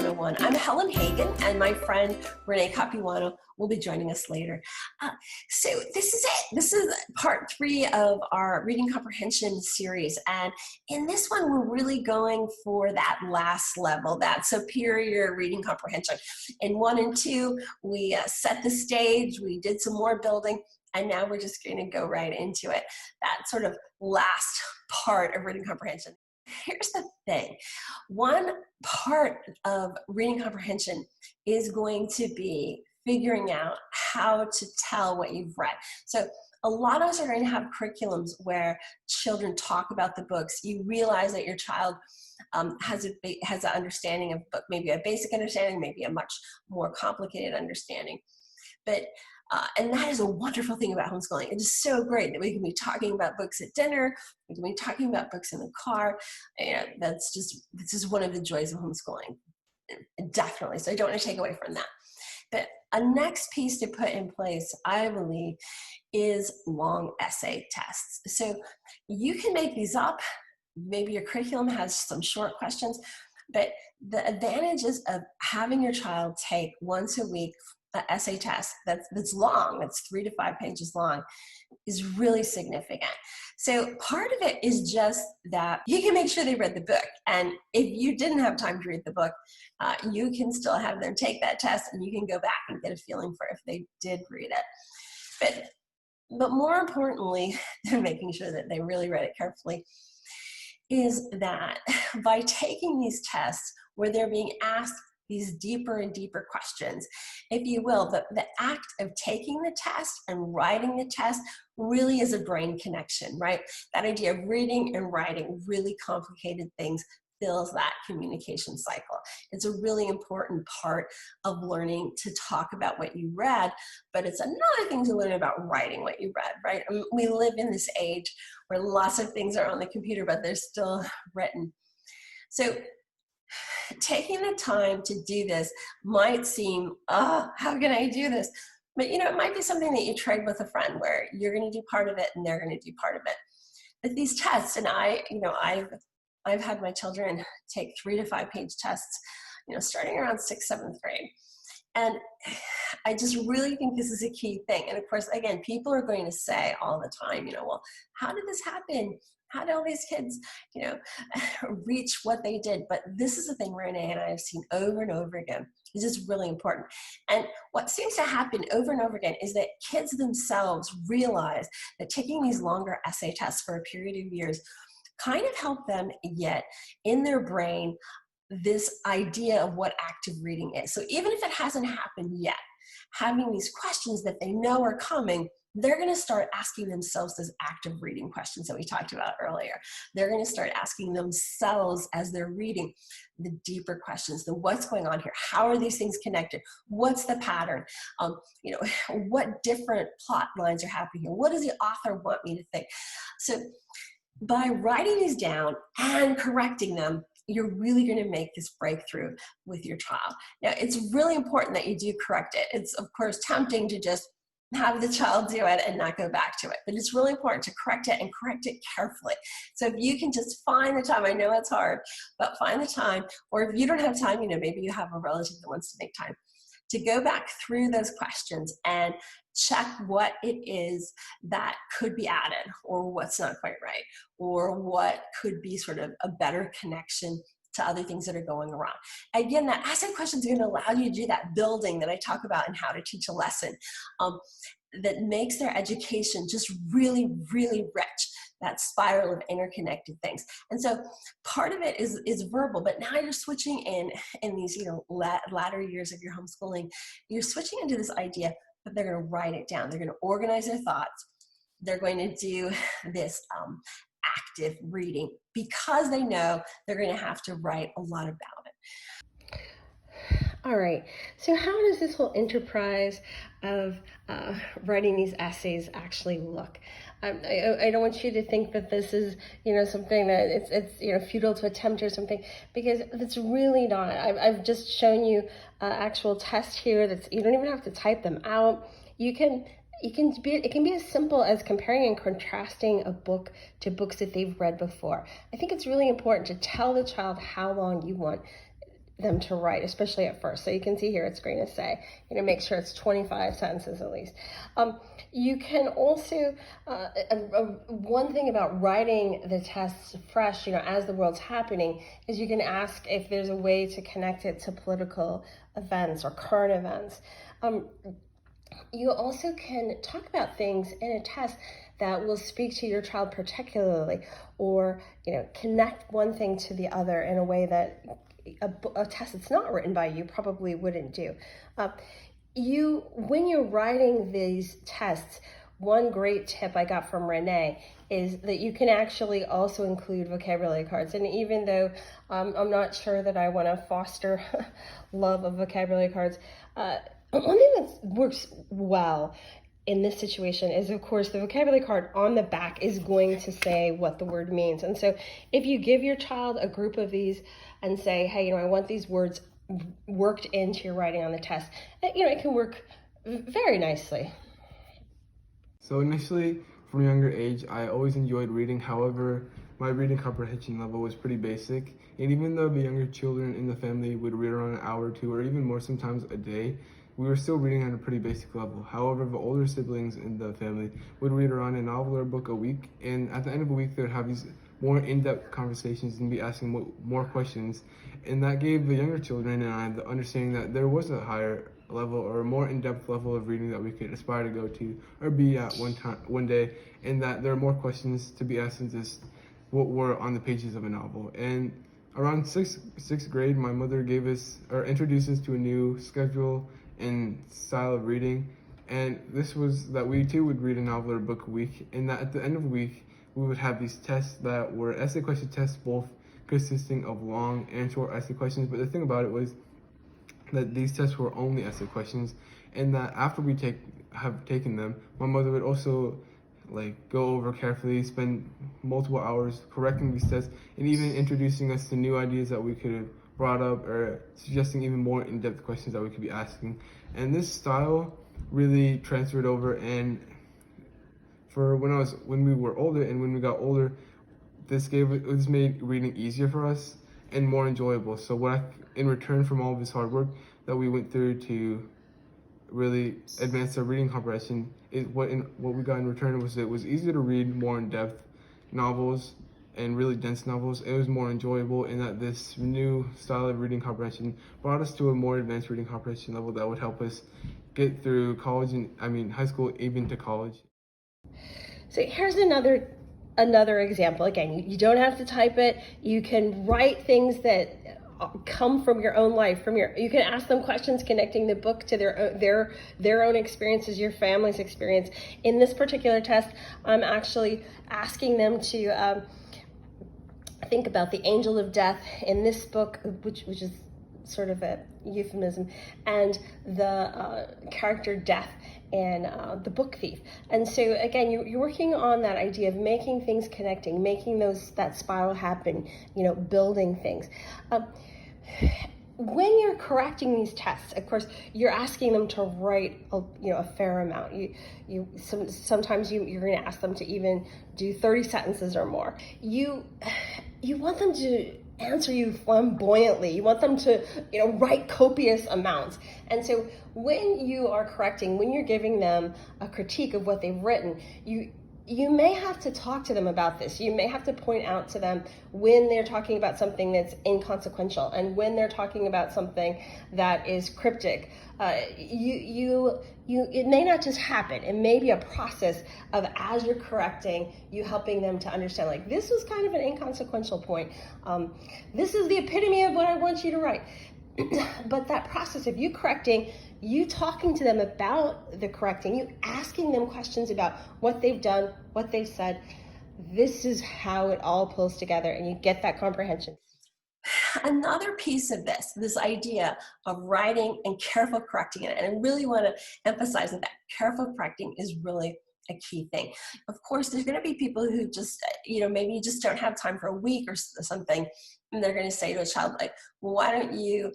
101. I'm Helen Hagan, and my friend Renee Capuano will be joining us later. So this is it. This is part 3 of our reading comprehension series. And in this one, we're really going for that last level, that superior reading comprehension. In 1 and 2, we set the stage, we did some more building, and now we're just going to go right into it. That sort of last part of reading comprehension. Here's the thing. One part of reading comprehension is going to be figuring out how to tell what you've read. So a lot of us are going to have curriculums where children talk about the books. You realize that your child has an understanding of book, maybe a basic understanding, maybe a much more complicated understanding. But and that is a wonderful thing about homeschooling. It is so great that we can be talking about books at dinner, we can be talking about books in the car. And this is one of the joys of homeschooling, definitely. So I don't want to take away from that. But a next piece to put in place, I believe, is long essay tests. So you can make these up. Maybe your curriculum has some short questions, but the advantages of having your child take once a week an essay test that's long, that's 3 to 5 pages long, is really significant. So part of it is just that you can make sure they read the book. And if you didn't have time to read the book, you can still have them take that test, and you can go back and get a feeling for if they did read it. But more importantly than making sure that they really read it carefully is that by taking these tests where they're being asked these deeper and deeper questions, if you will, the act of taking the test and writing the test really is a brain connection, right? That idea of reading and writing really complicated things fills that communication cycle. It's a really important part of learning to talk about what you read, but it's another thing to learn about writing what you read, right? I mean, we live in this age where lots of things are on the computer, but they're still written. So taking the time to do this might seem, how can I do this? But it might be something that you trade with a friend where you're going to do part of it and they're going to do part of it. But these tests, and I've had my children take 3 to 5 page tests, starting around 6th, 7th grade. And I just really think this is a key thing. And of course, again, people are going to say all the time, well, how did this happen? How did all these kids, reach what they did? But this is the thing Renee and I have seen over and over again. This is really important. And what seems to happen over and over again is that kids themselves realize that taking these longer essay tests for a period of years kind of help them get in their brain this idea of what active reading is. So even if it hasn't happened yet, having these questions that they know are coming, they're going to start asking themselves those active reading questions that we talked about earlier. They're going to start asking themselves as they're reading the deeper questions, the what's going on here? How are these things connected? What's the pattern? What different plot lines are happening here? What does the author want me to think? So by writing these down and correcting them, you're really going to make this breakthrough with your child. Now, it's really important that you do correct it. It's, of course, tempting to just have the child do it and not go back to it. But it's really important to correct it and correct it carefully. So if you can just find the time, I know it's hard, but find the time, or if you don't have time, maybe you have a relative that wants to make time, to go back through those questions and check what it is that could be added, or what's not quite right, or what could be sort of a better connection to other things that are going around. Again, that essay question is going to allow you to do that building that I talk about in How to Teach a Lesson, that makes their education just really, really rich, that spiral of interconnected things. And so part of it is verbal, but now you're switching in these latter years of your homeschooling, you're switching into this idea that they're going to write it down. They're going to organize their thoughts. They're going to do this active reading because they know they're going to have to write a lot about it. All right, so how does this whole enterprise of writing these essays actually look? I don't want you to think that this is, something that it's futile to attempt or something, because it's really not. I've just shown you actual tests here that you don't even have to type them out. It can be as simple as comparing and contrasting a book to books that they've read before. I think it's really important to tell the child how long you want them to write, especially at first. So you can see here it's going to say, make sure it's 25 sentences at least. You can also, one thing about writing the tests fresh, as the world's happening, is you can ask if there's a way to connect it to political events or current events. You also can talk about things in a test that will speak to your child particularly, or connect one thing to the other in a way that a test that's not written by you probably wouldn't do. When you're writing these tests, one great tip I got from Renee is that you can actually also include vocabulary cards. And even though I'm not sure that I want to foster love of vocabulary cards, one thing that works well in this situation is, of course, the vocabulary card on the back is going to say what the word means. And so if you give your child a group of these and say, hey, I want these words worked into your writing on the test, it can work very nicely. So initially, from a younger age, I always enjoyed reading. However, my reading comprehension level was pretty basic. And even though the younger children in the family would read around an hour or two, or even more sometimes a day, we were still reading at a pretty basic level. However, the older siblings in the family would read around a novel or a book a week, and at the end of a week, they would have these more in-depth conversations and be asking more questions. And that gave the younger children and I the understanding that there was a higher level or a more in-depth level of reading that we could aspire to go to or be at one day, and that there are more questions to be asked than just what were on the pages of a novel. And around sixth grade, my mother introduced us to a new schedule and style of reading, and this was that we too would read a novel or a book a week, and that at the end of the week we would have these tests that were essay question tests, both consisting of long and short essay questions. But the thing about it was that these tests were only essay questions, and that after we have taken them, my mother would also go over carefully, spend multiple hours correcting these tests, and even introducing us to new ideas that we could have brought up, or suggesting even more in-depth questions that we could be asking. And this style really transferred over, and for when we were older and when we got older, this made reading easier for us and more enjoyable. So in return from all of this hard work that we went through to really advance our reading comprehension, what we got in return was it was easier to read more in-depth novels and really dense novels. It was more enjoyable, in that this new style of reading comprehension brought us to a more advanced reading comprehension level that would help us get through high school, even to college. So here's another example. Again, you don't have to type it. You can write things that come from your own life. You can ask them questions connecting the book to their own experiences, your family's experience. In this particular test, I'm actually asking them to think about the angel of death in this book, which is sort of a euphemism, and the character death in The Book Thief. And so again, you're working on that idea of making things connecting, making that spiral happen, building things. When you're correcting these tests, of course, you're asking them to write a fair amount. Sometimes you're going to ask them to even do 30 sentences or more. You want them to answer you flamboyantly. You want them to write copious amounts. And so when you are correcting, when you're giving them a critique of what they've written, you may have to talk to them about this. You may have to point out to them when they're talking about something that's inconsequential and when they're talking about something that is cryptic. It may not just happen. It may be a process of, as you're correcting, you helping them to understand, this was kind of an inconsequential point. This is the epitome of what I want you to write. But that process of you correcting, you talking to them about the correcting, you asking them questions about what they've done, what they've said, this is how it all pulls together and you get that comprehension. Another piece of this idea of writing and careful correcting it, and I really want to emphasize that careful correcting is really a key thing. Of course, there's going to be people who just, maybe you just don't have time for a week or something, and they're going to say to a child, well, why don't you,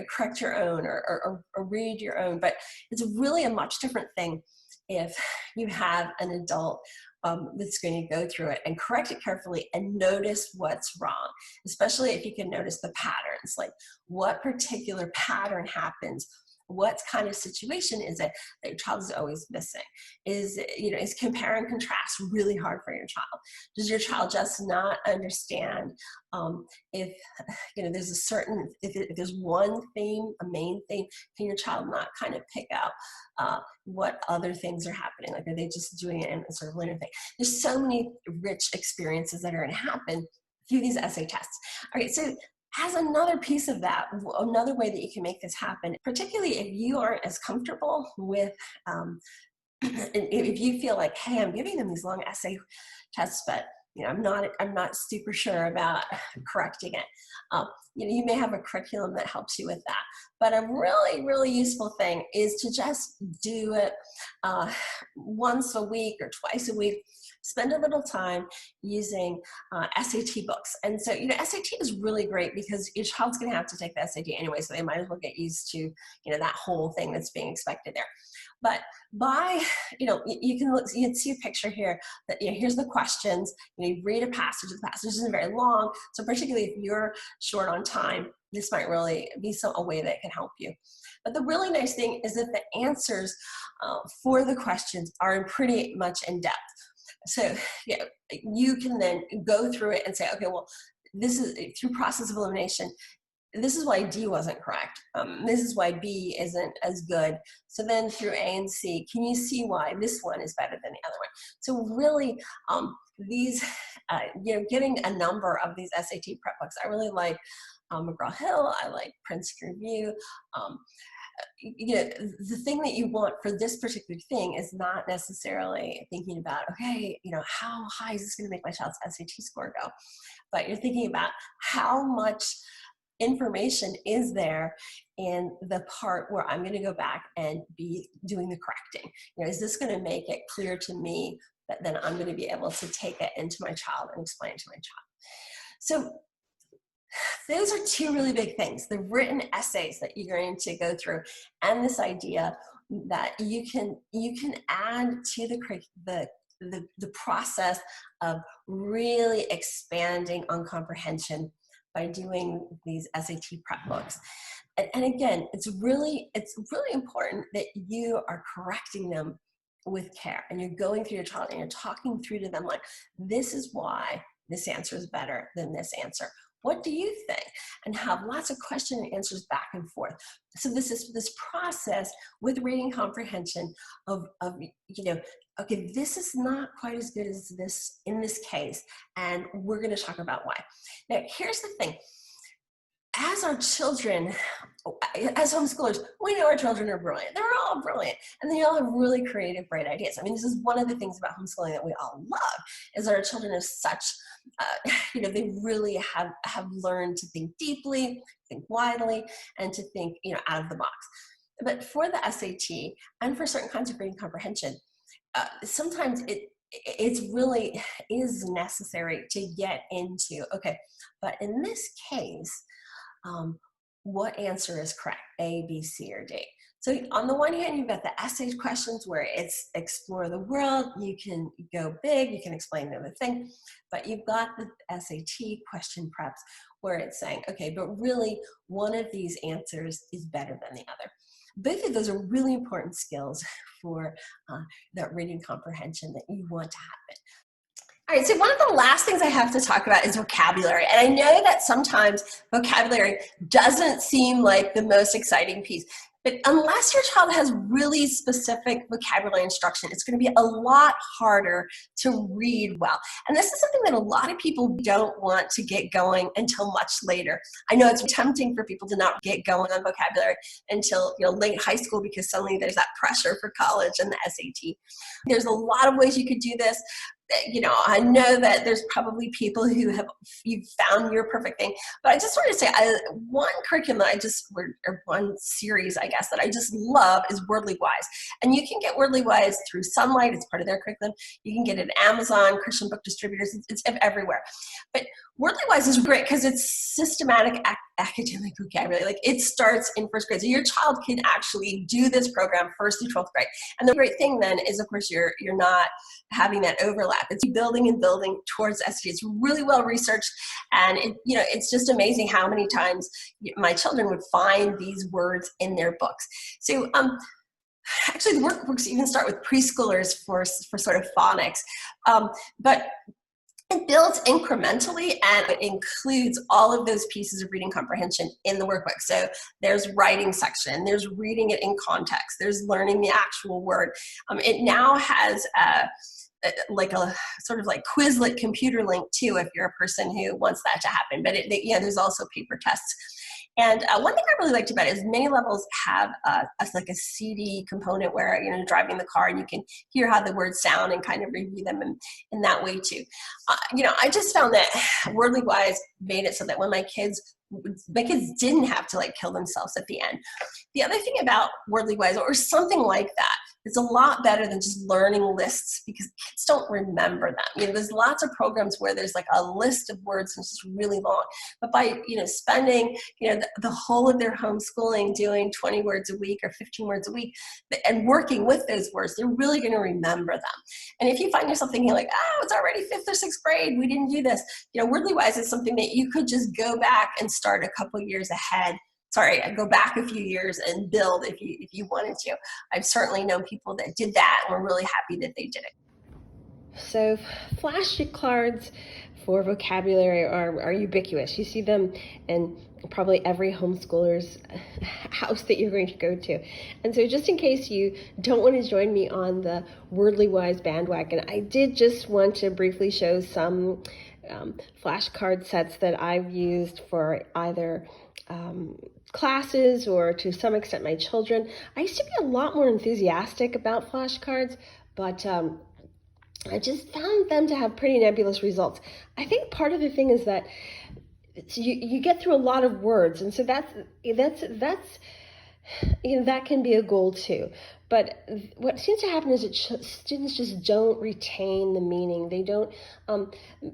correct your own or read your own? But it's really a much different thing if you have an adult that's going to go through it and correct it carefully and notice what's wrong, especially if you can notice the patterns, like what particular pattern happens. What kind of situation is it that your child is always missing? Is compare and contrast really hard for your child? Does your child just not understand if there's a certain, if there's one theme, a main theme, can your child not kind of pick out what other things are happening? Like, are they just doing it in a sort of linear thing? There's so many rich experiences that are going to happen through these essay tests. All right, so as another piece of that, another way that you can make this happen, particularly if you aren't as comfortable with, if you feel like, hey, I'm giving them these long essay tests, but I'm not super sure about correcting it. You may have a curriculum that helps you with that. But a really, really useful thing is to just do it once a week or twice a week. Spend a little time using SAT books. And so, SAT is really great because your child's going to have to take the SAT anyway, so they might as well get used to, that whole thing that's being expected there. But you can see a picture here that, here's the questions. You read a passage. The passage isn't very long, so particularly if you're short on time, this might really be a way that can help you. But the really nice thing is that the answers for the questions are pretty much in depth. So you can then go through it and say, okay, well, this is through process of elimination. This is why D wasn't correct. This is why B isn't as good. So then through A and C, can you see why this one is better than the other one? So really, these, getting a number of these SAT prep books. I really like McGraw-Hill. I like Princeton Review. The thing that you want for this particular thing is not necessarily thinking about, okay, how high is this going to make my child's SAT score go? But you're thinking about how much information is there in the part where I'm going to go back and be doing the correcting. Is this going to make it clear to me that then I'm going to be able to take it into my child and explain it to my child? So those are two really big things, the written essays that you're going to go through, and this idea that you can add to the process of really expanding on comprehension by doing these SAT prep books. And again, it's really important that you are correcting them with care, and you're going through your child and you're talking through to them like, this is why this answer is better than this answer. What do you think? And have lots of question and answers back and forth. So this process with reading comprehension of okay, this is not quite as good as this in this case, and we're going to talk about why. Now, here's the thing. As our children, as homeschoolers, we know our children are brilliant. They're all brilliant, and they all have really creative, bright ideas. I mean, this is one of the things about homeschooling that we all love, is that our children are such, they really have learned to think deeply, think widely, and to think, out of the box. But for the SAT and for certain kinds of reading comprehension, sometimes it's really is necessary to get into, okay, but in this case, what answer is correct, A, B, C, or D? So on the one hand, you've got the essay questions where it's explore the world, you can go big, you can explain the thing, but you've got the SAT question preps where it's saying, okay, but really one of these answers is better than the other. Both of those are really important skills for that reading comprehension that you want to happen. All right, so one of the last things I have to talk about is vocabulary. And I know that sometimes vocabulary doesn't seem like the most exciting piece, but unless your child has really specific vocabulary instruction, it's going to be a lot harder to read well. And this is something that a lot of people don't want to get going until much later. I know it's tempting for people to not get going on vocabulary until late high school, because suddenly there's that pressure for college and the SAT. There's a lot of ways you could do this. I know that there's probably people who you've found your perfect thing, but I just want to say one curriculum or one series, I guess, that I just love is Wordly Wise. And you can get Wordly Wise through Sunlight. It's part of their curriculum. You can get it at Amazon, Christian book distributors. It's everywhere. But Wordly Wise is great because it's systematic academic vocabulary. Like it starts in first grade. So your child can actually do this program first through 12th grade. And the great thing then is, of course, you're not having that overlap. It's building and building towards SAT. It's really well researched. And it's just amazing how many times my children would find these words in their books. So actually, the workbooks even start with preschoolers for sort of phonics. But it builds incrementally, and it includes all of those pieces of reading comprehension in the workbook. So there's writing section, there's reading it in context, there's learning the actual word. It now has like a sort of like Quizlet computer link too, if you're a person who wants that to happen. But there's also paper tests. And one thing I really liked about it is many levels have like a CD component where you're driving the car and you can hear how the words sound and kind of review them in that way too. I just found that Wordly Wise made it so that when my kids didn't have to like kill themselves at the end. The other thing about Wordly Wise or something like that, it's a lot better than just learning lists because kids don't remember them. There's lots of programs where there's like a list of words and it's just really long. But by, spending, the whole of their homeschooling doing 20 words a week or 15 words a week and working with those words, they're really going to remember them. And if you find yourself thinking like, oh, it's already 5th or 6th grade, we didn't do this. Wordly Wise is something that you could just go back and start a couple years ahead. Go back a few years and build if you wanted to. I've certainly known people that did that and were really happy that they did it. So flashcards for vocabulary are ubiquitous. You see them in probably every homeschooler's house that you're going to go to. And so just in case you don't want to join me on the Wordly Wise bandwagon, I did just want to briefly show some flashcard sets that I've used for either classes or to some extent my children. I used to be a lot more enthusiastic about flashcards, but I just found them to have pretty nebulous results. I think part of the thing is that you get through a lot of words, and so that's that can be a goal too. But what seems to happen is that students just don't retain the meaning. They don't,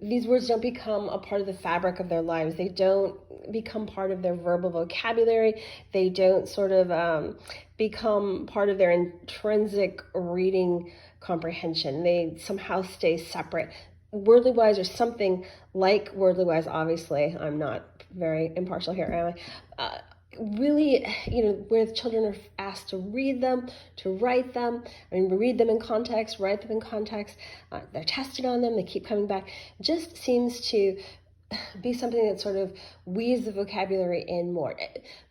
these words don't become a part of the fabric of their lives. They don't become part of their verbal vocabulary. They don't sort of become part of their intrinsic reading comprehension. They somehow stay separate. Wordly Wise or something like Wordly Wise, obviously, I'm not very impartial here, am I? Really, where the children are asked to read them, to write them, read them in context, write them in context, they're tested on them, they keep coming back, just seems to be something that sort of weaves the vocabulary in more.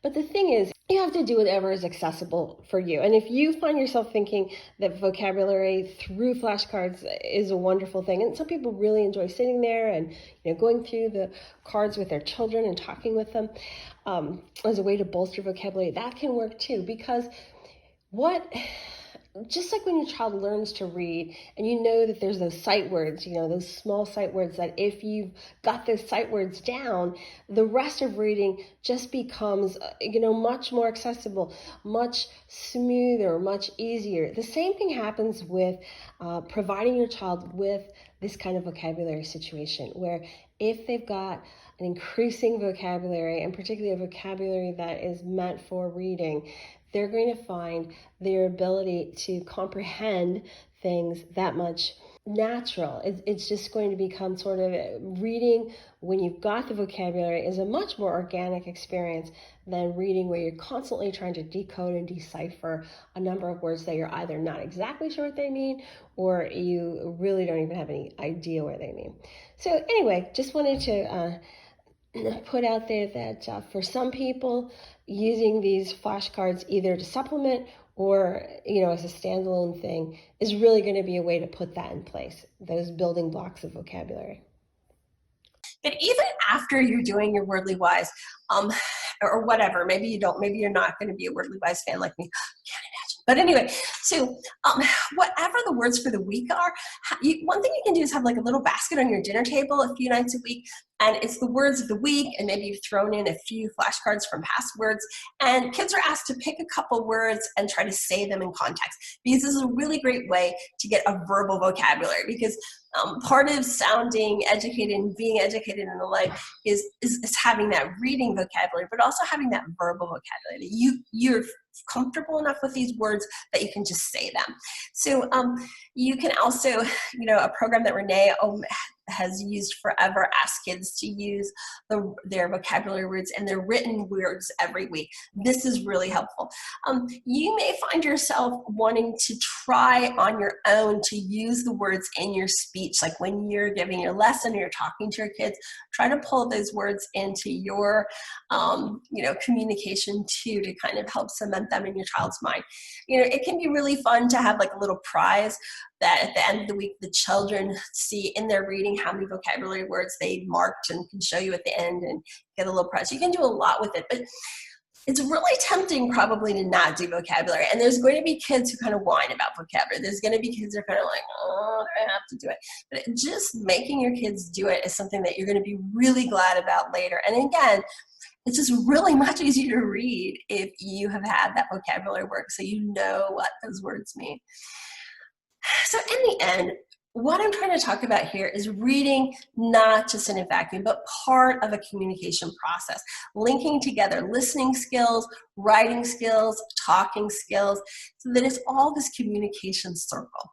But the thing is, you have to do whatever is accessible for you. And if you find yourself thinking that vocabulary through flashcards is a wonderful thing, and some people really enjoy sitting there and going through the cards with their children and talking with them as a way to bolster vocabulary, that can work too. Because just like when your child learns to read and that there's those sight words, those small sight words that if you've got those sight words down, the rest of reading just becomes, much more accessible, much smoother, much easier. The same thing happens with providing your child with this kind of vocabulary situation where if they've got an increasing vocabulary and particularly a vocabulary that is meant for reading, they're going to find their ability to comprehend things that much natural. It's just going to become sort of reading when you've got the vocabulary is a much more organic experience than reading where you're constantly trying to decode and decipher a number of words that you're either not exactly sure what they mean or you really don't even have any idea what they mean. So anyway, just wanted to put out there that for some people, using these flashcards either to supplement or as a standalone thing is really going to be a way to put that in place, those building blocks of vocabulary. But even after you're doing your Wordly Wise, or whatever, maybe you're not going to be a Wordly Wise fan like me. Can't imagine. But anyway, so whatever the words for the week are, one thing you can do is have like a little basket on your dinner table a few nights a week and it's the words of the week, and maybe you've thrown in a few flashcards from past words, and kids are asked to pick a couple words and try to say them in context, because this is a really great way to get a verbal vocabulary, because part of sounding educated and being educated in the life is having that reading vocabulary, but also having that verbal vocabulary. You're comfortable enough with these words that you can just say them. So you can also, a program that Renee has used forever, ask kids to use their vocabulary words and their written words every week. This is really helpful. You may find yourself wanting to try on your own to use the words in your speech, like when you're giving your lesson or you're talking to your kids, try to pull those words into your communication too, to kind of help cement them in your child's mind. It can be really fun to have like a little prize that at the end of the week, the children see in their reading how many vocabulary words they marked and can show you at the end and get a little prize. You can do a lot with it, but it's really tempting probably to not do vocabulary. And there's going to be kids who kind of whine about vocabulary. There's going to be kids who are kind of like, oh, I have to do it. But just making your kids do it is something that you're going to be really glad about later. And again, it's just really much easier to read if you have had that vocabulary work, so you know what those words mean. So in the end, what I'm trying to talk about here is reading not just in a vacuum, but part of a communication process, linking together listening skills, writing skills, talking skills, so that it's all this communication circle.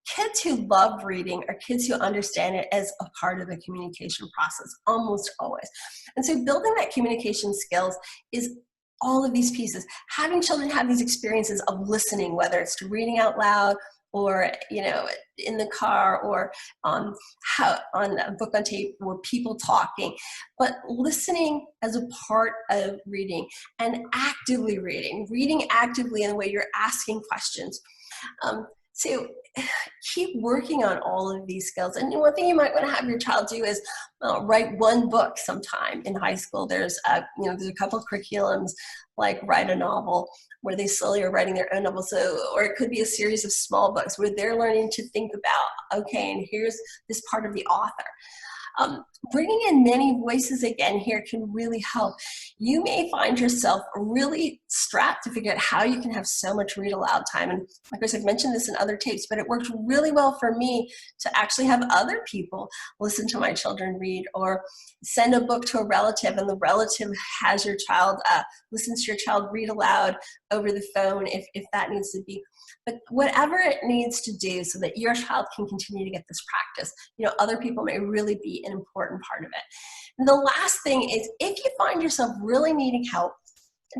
Kids who love reading are kids who understand it as a part of the communication process, almost always. And so building that communication skills is all of these pieces. Having children have these experiences of listening, whether it's to reading out loud, or in the car, or on a book on tape, or people talking, but listening as a part of reading, and actively reading actively in the way you're asking questions. So keep working on all of these skills. And one thing you might want to have your child do is write one book sometime in high school. There's a couple of curriculums like write a novel, where they slowly are writing their own novel. Or it could be a series of small books where they're learning to think about, okay, and here's this part of the author. Bringing in many voices again here can really help. You may find yourself really strapped to figure out how you can have so much read aloud time. And of course, I've mentioned this in other tapes, but it worked really well for me to actually have other people listen to my children read, or send a book to a relative, and the relative has your child, listens to your child read aloud over the phone if that needs to be. But whatever it needs to do so that your child can continue to get this practice, other people may really be an important part of it. And the last thing is, if you find yourself really needing help,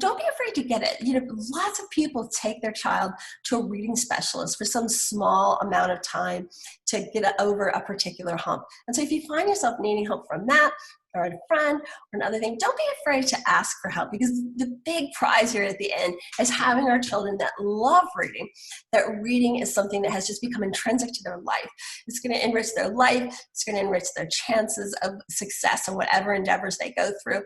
don't be afraid to get it. Lots of people take their child to a reading specialist for some small amount of time to get over a particular hump. And so if you find yourself needing help from that, or a friend, or another thing, don't be afraid to ask for help, because the big prize here at the end is having our children that love reading, that reading is something that has just become intrinsic to their life. It's going to enrich their life. It's going to enrich their chances of success in whatever endeavors they go through.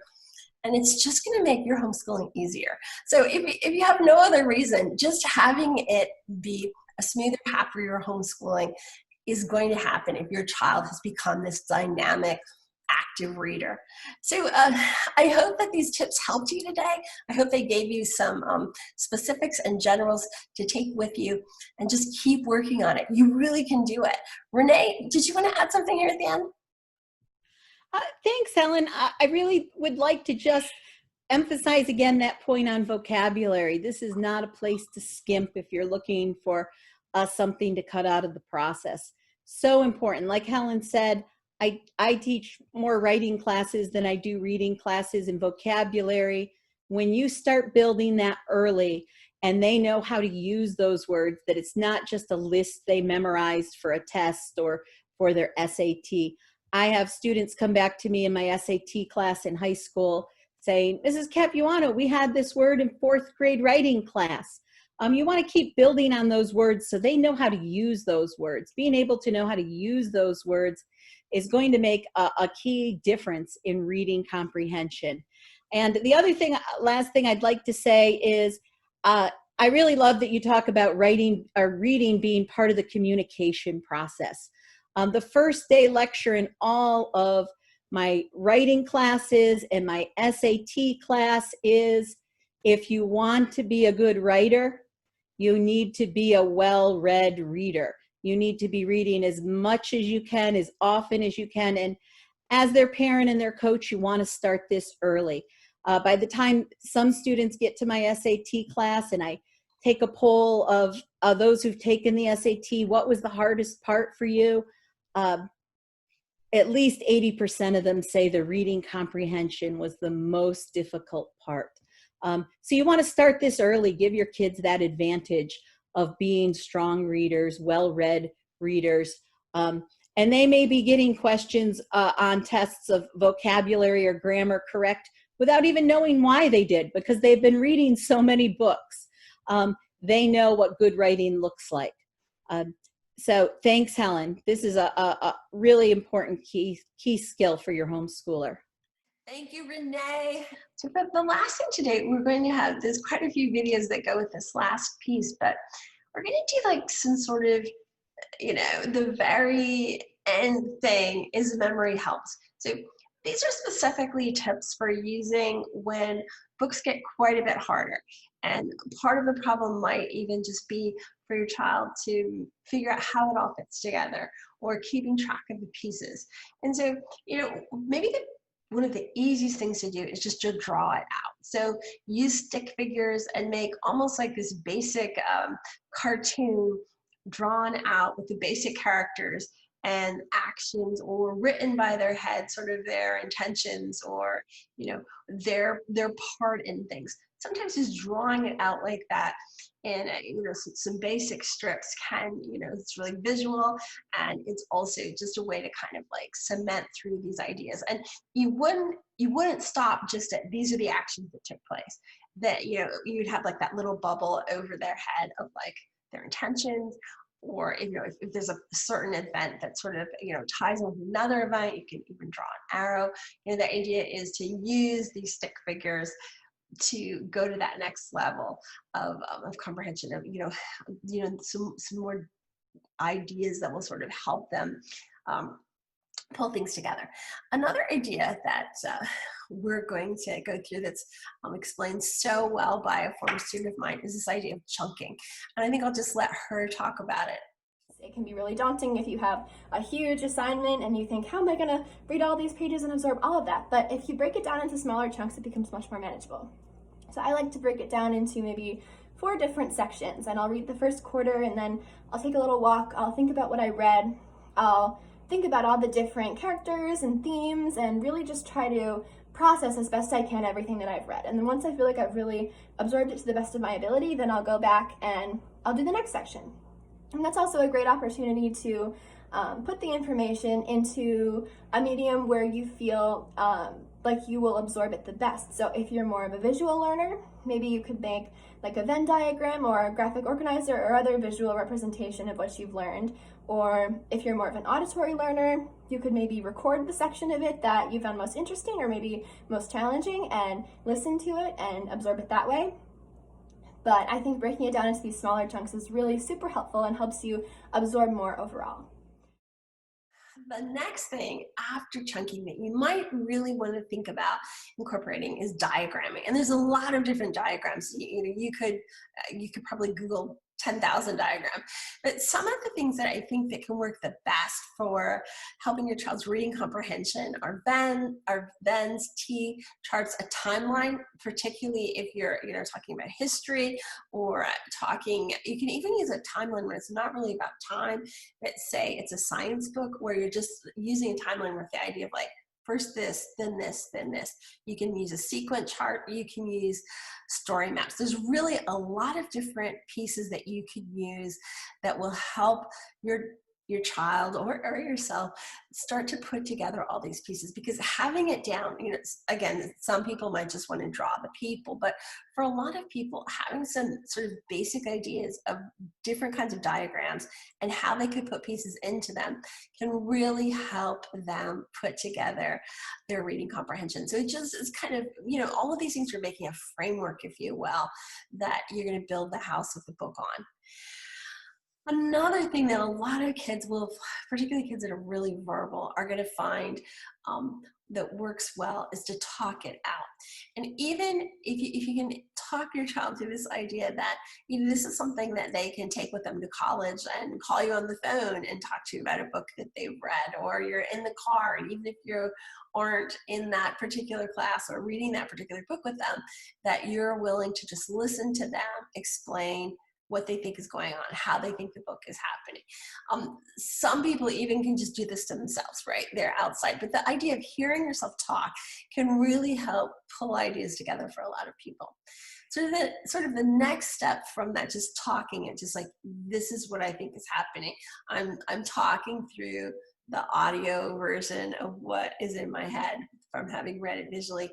And it's just going to make your homeschooling easier. So if you have no other reason, just having it be a smoother path for your homeschooling is going to happen if your child has become this dynamic, active reader. So I hope that these tips helped you today. I hope they gave you some specifics and generals to take with you, and just keep working on it. You really can do it. Renee, did you want to add something here at the end? Thanks, Helen. I really would like to just emphasize again that point on vocabulary. This is not a place to skimp if you're looking for something to cut out of the process. So important. Like Helen said, I teach more writing classes than I do reading classes, and vocabulary. When you start building that early and they know how to use those words, that it's not just a list they memorized for a test or for their SAT. I have students come back to me in my SAT class in high school saying, Mrs. Capuano, we had this word in 4th grade writing class. You want to keep building on those words so they know how to use those words. Being able to know how to use those words is going to make a key difference in reading comprehension. And the other thing, last thing I'd like to say is, I really love that you talk about writing or reading being part of the communication process. The first day lecture in all of my writing class is and my SAT class is, if you want to be a good writer, you need to be a well-read reader. You need to be reading as much as you can, as often as you can. And as their parent and their coach, you want to start this early. By the time some students get to my SAT class and I take a poll of those who've taken the SAT, what was the hardest part for you? At least 80% of them say the reading comprehension was the most difficult part. So you want to start this early, give your kids that advantage of being strong readers, well-read readers. And they may be getting questions on tests of vocabulary or grammar correct without even knowing why they did, because they've been reading so many books. They know what good writing looks like. So thanks, Helen. This is a really important key skill for your homeschooler. Thank you, Renee. So for the last thing today, we're going to have, there's quite a few videos that go with this last piece, but we're going to do like some sort of, the very end thing is memory helps. So these are specifically tips for using when books get quite a bit harder. And part of the problem might even just be for your child to figure out how it all fits together or keeping track of the pieces. And so, maybe one of the easiest things to do is just to draw it out. So use stick figures and make almost like this basic cartoon drawn out with the basic characters and actions, or written by their head, sort of their intentions, or their part in things. Sometimes just drawing it out like that in some basic strips can, it's really visual, and it's also just a way to kind of like cement through these ideas. And you wouldn't stop just at these are the actions that took place. That you'd have like that little bubble over their head of like their intentions, or if there's a certain event that sort of ties in with another event, you can even draw an arrow. The idea is to use these stick figures to go to that next level of comprehension, of some more ideas that will sort of help them pull things together. Another idea that we're going to go through that's explained so well by a former student of mine is this idea of chunking. And I think I'll just let her talk about it. It can be really daunting if you have a huge assignment and you think, how am I going to read all these pages and absorb all of that? But if you break it down into smaller chunks, it becomes much more manageable. So I like to break it down into maybe 4 different sections, and I'll read the first quarter, and then I'll take a little walk. I'll think about what I read. I'll think about all the different characters and themes, and really just try to process as best I can everything that I've read. And then once I feel like I've really absorbed it to the best of my ability, then I'll go back and I'll do the next section. And that's also a great opportunity to put the information into a medium where you feel like you will absorb it the best. So if you're more of a visual learner, maybe you could make like a Venn diagram or a graphic organizer or other visual representation of what you've learned. Or if you're more of an auditory learner, you could maybe record the section of it that you found most interesting or maybe most challenging and listen to it and absorb it that way. But I think breaking it down into these smaller chunks is really super helpful and helps you absorb more overall. The next thing after chunking that you might really want to think about incorporating is diagramming. And there's a lot of different diagrams. You could probably Google 10,000 diagrams. But some of the things that I think that can work the best for helping your child's reading comprehension are Venns, T charts, a timeline, particularly if you're talking about history or you can even use a timeline when it's not really about time, but say it's a science book where you're just using a timeline with the idea of like, first this, then this, then this. You can use a sequence chart. You can use story maps. There's really a lot of different pieces that you could use that will help your child or yourself start to put together all these pieces, because having it down, again, some people might just want to draw the people, but for a lot of people, having some sort of basic ideas of different kinds of diagrams and how they could put pieces into them can really help them put together their reading comprehension. So it just is kind of, all of these things are making a framework, if you will, that you're going to build the house with the book on. Another thing that a lot of kids will, particularly kids that are really verbal, are going to find that works well is to talk it out. And even if you can talk your child through this idea that this is something that they can take with them to college and call you on the phone and talk to you about a book that they've read, or you're in the car, and even if you aren't in that particular class or reading that particular book with them, that you're willing to just listen to them explain what they think is going on, how they think the book is happening. Some people even can just do this to themselves, right? They're outside. But the idea of hearing yourself talk can really help pull ideas together for a lot of people. So sort of the next step from that, just talking it, just like, this is what I think is happening. I'm talking through the audio version of what is in my head from having read it visually,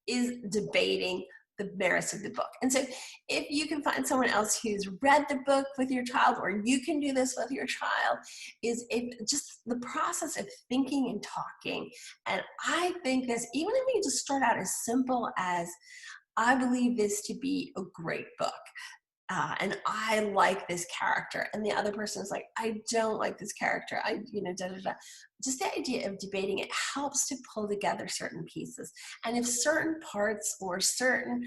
is debating the merits of the book. And so if you can find someone else who's read the book with your child, or you can do this with your child, is just the process of thinking and talking. And I think this, even if we just start out as simple as, I believe this to be a great book. And I like this character, and the other person is like, I don't like this character. Just the idea of debating it helps to pull together certain pieces. And if certain parts or certain,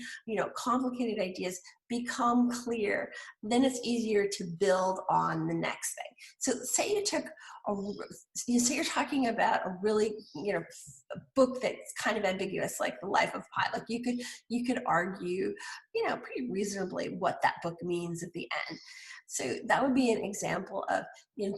complicated ideas become clear, then it's easier to build on the next thing. So say you're talking about a really, a book that's kind of ambiguous, like The Life of Pi. Like you could argue, pretty reasonably what that book means at the end. So that would be an example of,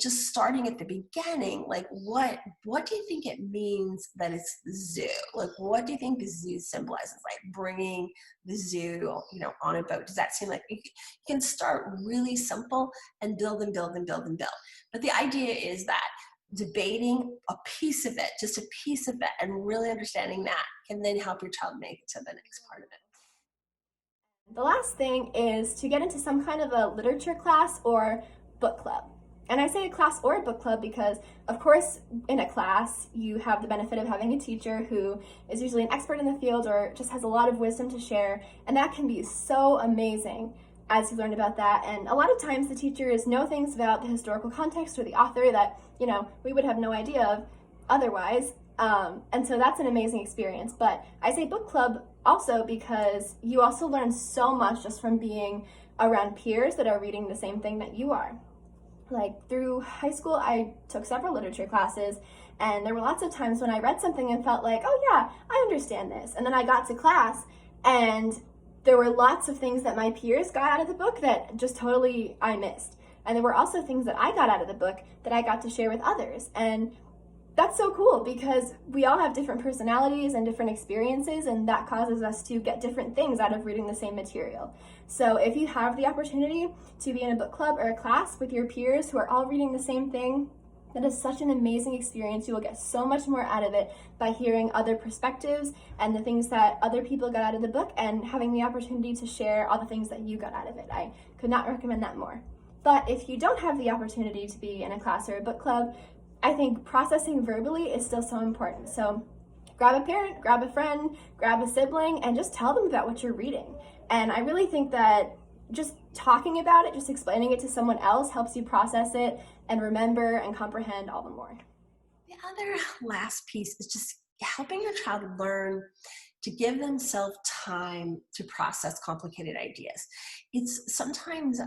just starting at the beginning, like what do you think it means that it's the zoo? Like, what do you think the zoo symbolizes? Like bringing the zoo, on a boat. Does that seem like you can start really simple and build and build and build and build? But the idea is that debating a piece of it, just a piece of it, and really understanding that can then help your child make it to the next part of it. The last thing is to get into some kind of a literature class or book club. And I say a class or a book club because, of course, in a class, you have the benefit of having a teacher who is usually an expert in the field or just has a lot of wisdom to share. And that can be so amazing as you learn about that. And a lot of times the teachers know things about the historical context or the author that, we would have no idea of otherwise. And so that's an amazing experience. But I say book club also because you also learn so much just from being around peers that are reading the same thing that you are. Like through high school, I took several literature classes, and there were lots of times when I read something and felt like, oh yeah, I understand this. And then I got to class and there were lots of things that my peers got out of the book that just totally I missed. And there were also things that I got out of the book that I got to share with others. And that's so cool because we all have different personalities and different experiences, and that causes us to get different things out of reading the same material. So if you have the opportunity to be in a book club or a class with your peers who are all reading the same thing, that is such an amazing experience. You will get so much more out of it by hearing other perspectives and the things that other people got out of the book and having the opportunity to share all the things that you got out of it. I could not recommend that more. But if you don't have the opportunity to be in a class or a book club, I think processing verbally is still so important. So grab a parent, grab a friend, grab a sibling, and just tell them about what you're reading. And I really think that just talking about it, just explaining it to someone else helps you process it and remember and comprehend all the more. The other last piece is just helping your child learn to give themselves time to process complicated ideas. It's sometimes,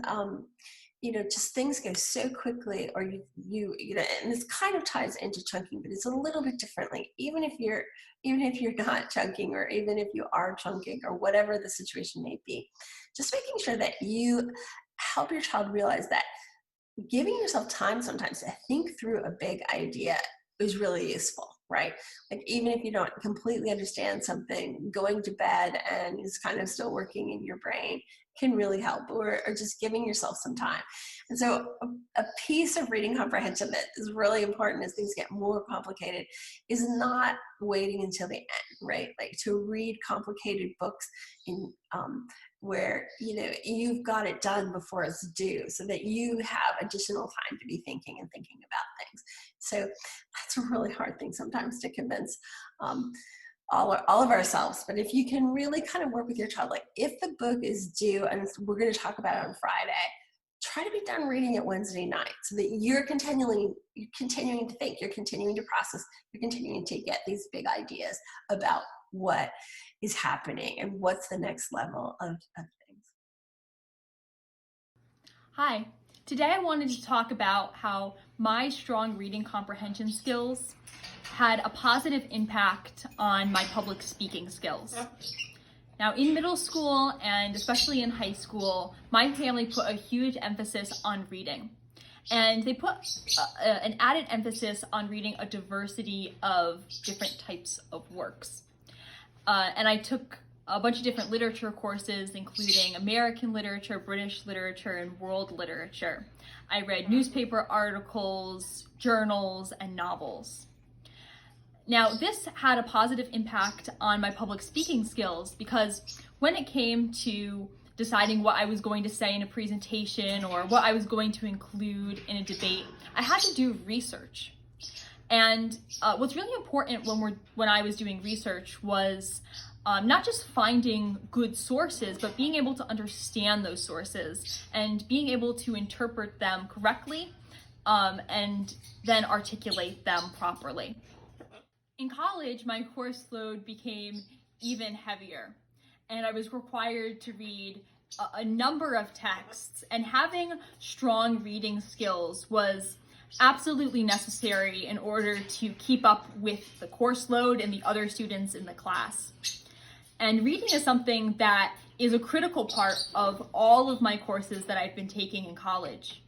just things go so quickly, or and this kind of ties into chunking, but it's a little bit differently. Even if you're not chunking, or even if you are chunking, or whatever the situation may be, just making sure that you help your child realize that giving yourself time sometimes to think through a big idea is really useful, right? Like even if you don't completely understand something, going to bed and it's kind of still working in your brain can really help, or just giving yourself some time. And so a piece of reading comprehension that is really important as things get more complicated is not waiting until the end, right? Like to read complicated books in where you've got it done before it's due, so that you have additional time to be thinking and thinking about things. So that's a really hard thing sometimes to convince all of ourselves. But if you can really kind of work with your child, like if the book is due and we're going to talk about it on Friday, try to be done reading it Wednesday night so that you're continuing to think, you're continuing to process, you're continuing to get these big ideas about what is happening and what's the next level of things. Hi, today I wanted to talk about how my strong reading comprehension skills had a positive impact on my public speaking skills. Now, in middle school and especially in high school, my family put a huge emphasis on reading. And they put an added emphasis on reading a diversity of different types of works. And I took a bunch of different literature courses, including American literature, British literature, and world literature. I read newspaper articles, journals, and novels. Now, this had a positive impact on my public speaking skills because when it came to deciding what I was going to say in a presentation or what I was going to include in a debate, I had to do research. And what's really important when I was doing research was not just finding good sources, but being able to understand those sources and being able to interpret them correctly and then articulate them properly. In college, my course load became even heavier, and I was required to read a number of texts, and having strong reading skills was absolutely necessary in order to keep up with the course load and the other students in the class. And reading is something that is a critical part of all of my courses that I've been taking in college.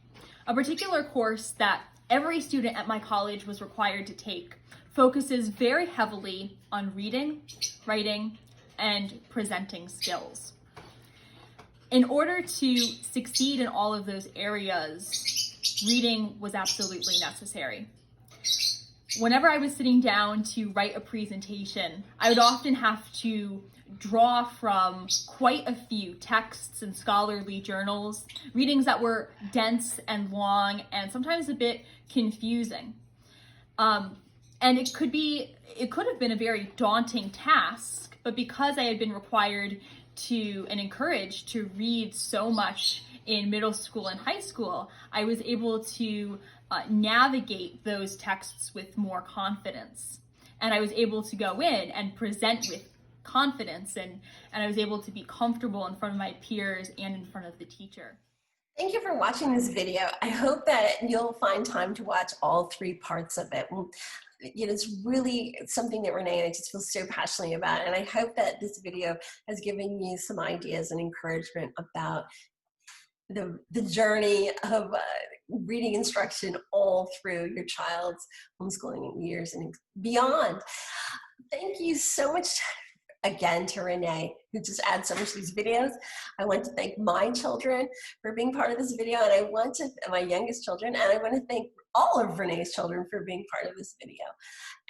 A particular course that every student at my college was required to take focuses very heavily on reading, writing, and presenting skills. In order to succeed in all of those areas, reading was absolutely necessary. Whenever I was sitting down to write a presentation, I would often have to draw from quite a few texts and scholarly journals, readings that were dense and long and sometimes a bit confusing. And it could have been a very daunting task, but because I had been required to and encouraged to read so much in middle school and high school, I was able to navigate those texts with more confidence. And I was able to go in and present with confidence, and I was able to be comfortable in front of my peers and in front of the teacher. Thank you for watching this video. I hope that you'll find time to watch all 3 parts of it. It's really something that Renee and I just feel so passionately about, and I hope that this video has given you some ideas and encouragement about the journey of reading instruction all through your child's homeschooling years and beyond. Thank you so much again to Renee, who just adds so much to these videos. I want to thank my children for being part of this video, and I want to, my youngest children, and I want to thank all of Renee's children for being part of this video.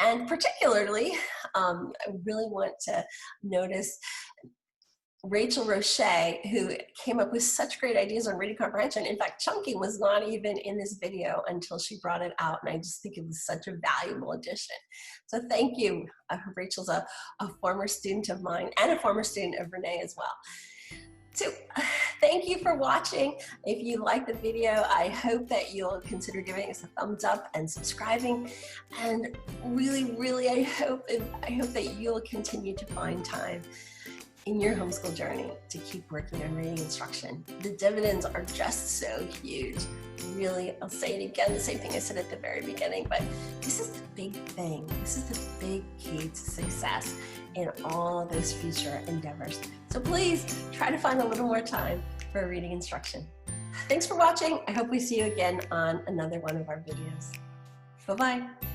And particularly, I really want to notice Rachel Roche, who came up with such great ideas on reading comprehension. In fact, chunking was not even in this video until she brought it out, and I just think it was such a valuable addition. So thank you. Rachel's a former student of mine and a former student of Renee as well. So thank you for watching. If you liked the video, I hope that you'll consider giving us a thumbs up and subscribing. And really, I hope that you'll continue to find time in your homeschool journey to keep working on reading instruction. The dividends are just so huge. Really, I'll say it again, the same thing I said at the very beginning, but this is the big thing. This is the big key to success in all those future endeavors. So please try to find a little more time for reading instruction. Thanks for watching. I hope we see you again on another one of our videos. Bye-bye.